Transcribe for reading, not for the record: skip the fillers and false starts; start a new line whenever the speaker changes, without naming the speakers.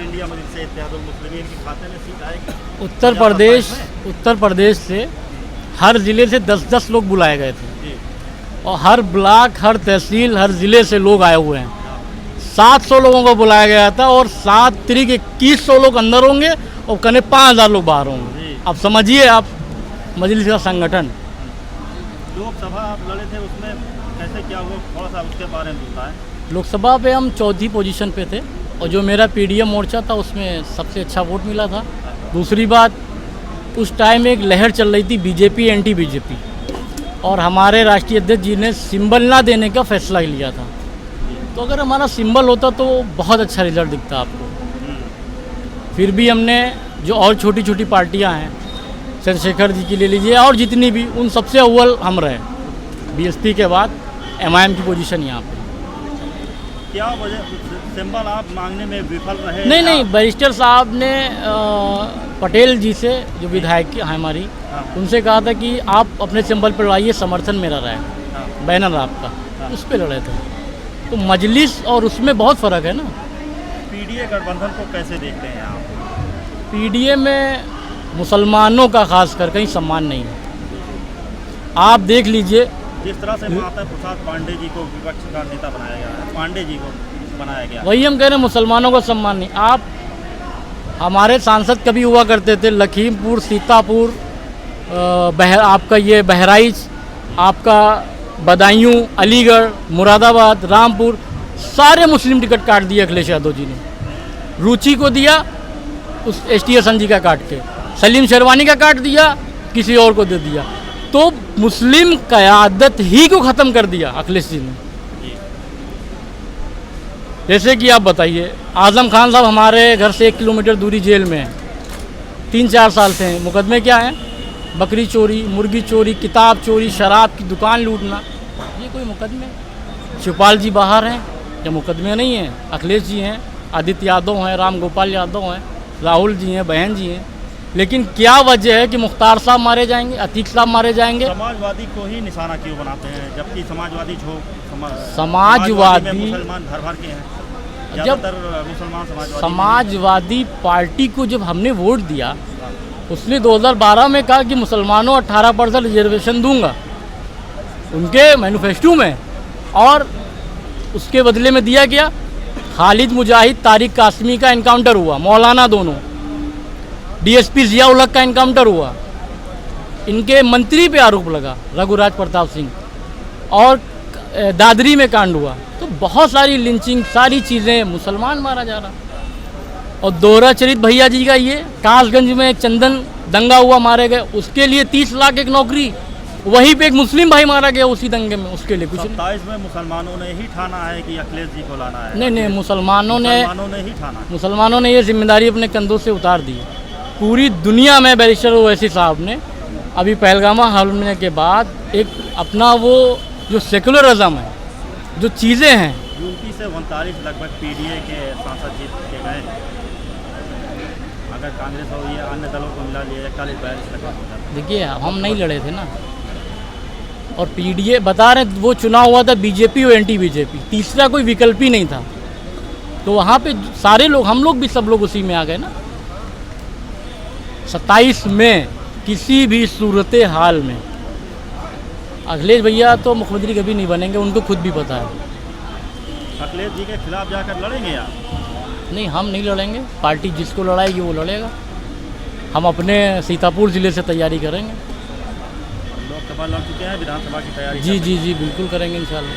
India मजलिस इत्तेहादुल मुस्लिमीन के खाते में सीट आएगी।
उत्तर प्रदेश से हर ज़िले से 10-10 लोग बुलाए गए थे
जी।
और हर ब्लॉक, हर तहसील, हर ज़िले से लोग आए हुए हैं। 700 लोगों को बुलाया गया था और 7 तिरिक 2100 लोग अंदर होंगे और करीब 5000 लोग बाहर होंगे।
जी।
अब समझिए आप मजलिस का संगठन।
लोकसभा आप लड़े थे, उसमें कैसे क्या हुआ, थोड़ा सा उसके बारे में बताएं।
लोकसभा पे हम 4थी पोजीशन पे थे और जो मेरा पीडीएम मोर्चा था उसमें सबसे अच्छा वोट मिला था। दूसरी बात, उस टाइम एक लहर चल रही थी बीजेपी एंटी बीजेपी, और हमारे राष्ट्रीय अध्यक्ष जी ने सिंबल ना देने का फैसला लिया था। तो अगर हमारा सिंबल होता तो बहुत अच्छा रिजल्ट दिखता आपको। फिर भी हमने जो और छोटी छोटी पार्टियां हैं, चंद्रशेखर जी की ले लीजिए और जितनी भी, उन सबसे अव्वल हम रहे। बीएसपी के बाद एमआईएम की पोजीशन यहाँ पे।
क्या वजह, सिंबल आप मांगने में विफल रहे?
नहीं, बैरिस्टर साहब ने पटेल जी से, जो विधायक हैं हमारी, उनसे कहा था कि आप अपने सिंबल पर लड़ाइए, समर्थन मेरा रहे, बैनर आपका, उस पर लड़े थे। तो मजलिस और उसमें बहुत फ़र्क है ना।
पीडीए गठबंधन को कैसे देखते हैं आप?
पीडीए में मुसलमानों का खास कर कहीं सम्मान नहीं है। आप देख लीजिए,
जिस तरह से माता प्रसाद पांडे जी को विपक्ष का नेता बनाया गया है, पांडे जी को बनाया गया,
वही हम कह रहे हैं, मुसलमानों को सम्मान नहीं। आप, हमारे सांसद कभी हुआ करते थे लखीमपुर, सीतापुर, आपका ये बहराइच, आपका बदायूं, अलीगढ़, मुरादाबाद, रामपुर, सारे मुस्लिम टिकट काट दिए अखिलेश यादव जी ने। रुचि को दिया, उस एसटी हसन जी का काट के, सलीम शेरवानी का काट दिया, किसी और को दे दिया। तो मुस्लिम क़यादत ही को ख़त्म कर दिया अखिलेश जी ने। जैसे कि आप बताइए, आज़म खान साहब हमारे घर से 1 किलोमीटर दूरी जेल में हैं, 3-4 साल से हैं। मुकदमे क्या हैं? बकरी चोरी, मुर्गी चोरी, किताब चोरी, शराब की दुकान लूटना, ये कोई मुकदमे? शिवपाल जी बाहर हैं, ये मुकदमे नहीं हैं। अखिलेश जी हैं, आदित्य यादव हैं, राम गोपाल यादव हैं, राहुल जी हैं, बहन जी हैं। लेकिन क्या वजह है कि मुख्तार साहब मारे जाएंगे, अतीक साहब मारे जाएंगे?
समाजवादी को ही निशाना क्यों बनाते हैं, जबकि समाजवादी मुसलमान भर भर के हैं, ज़्यादातर मुसलमान
समाजवादी पार्टी को जब हमने वोट दिया, उसने 2012 में कहा कि मुसलमानों 18% रिजर्वेशन दूंगा उनके मैनिफेस्टो में, और उसके बदले में दिया गया। खालिद मुजाहिद, तारिक कासमी का इनकाउंटर हुआ, मौलाना दोनों, डीएसपी जिया उल हक का इनकाउंटर हुआ, इनके मंत्री पे आरोप लगा, रघुराज प्रताप सिंह, और दादरी में कांड हुआ। तो बहुत सारी लिंचिंग, सारी चीज़ें, मुसलमान मारा जा रहा। और दोहरा चरित भैया जी का ये, कासगंज में एक चंदन दंगा हुआ, मारे गए, उसके लिए 30 लाख एक नौकरी, वहीं पे एक मुस्लिम भाई मारा गया उसी दंगे में, उसके लिए कुछ नहीं।
27 में मुसलमानों ने ही ठाना है कि अखिलेश जी को लाना है।
नहीं, मुसलमानों ने ये जिम्मेदारी अपने कंधों से उतार दी। पूरी दुनिया में बैरिस्टर ओवैसी साहब ने अभी पहलगामा हमले के बाद एक अपना वो जो सेकुलरिज्म है, जो चीज़ें हैं,
यूपी से 39 लगभग पीडीए के सांसद जीत के गए। अगर कांग्रेस हो या अन्य दलों को मिला लिया 41-42 लगभग।
देखिए, हम नहीं लड़े थे ना, और पीडीए बता रहे, वो चुनाव हुआ था बीजेपी और एंटी बीजेपी, तीसरा कोई विकल्प ही नहीं था। तो वहाँ पे सारे लोग, हम लोग भी सब लोग उसी में आ गए ना। 27 में किसी भी सूरत हाल में अखिलेश भैया तो मुख्यमंत्री कभी नहीं बनेंगे, उनको खुद भी पता है।
अखिलेश जी के खिलाफ जाकर लड़ेंगे आप?
नहीं, हम नहीं लड़ेंगे। पार्टी जिसको लड़ाएगी वो लड़ेगा। हम अपने सीतापुर ज़िले से तैयारी करेंगे।
लोकसभा लड़ चुके हैं, विधानसभा की तैयारी?
जी बिल्कुल करेंगे इंशाल्लाह।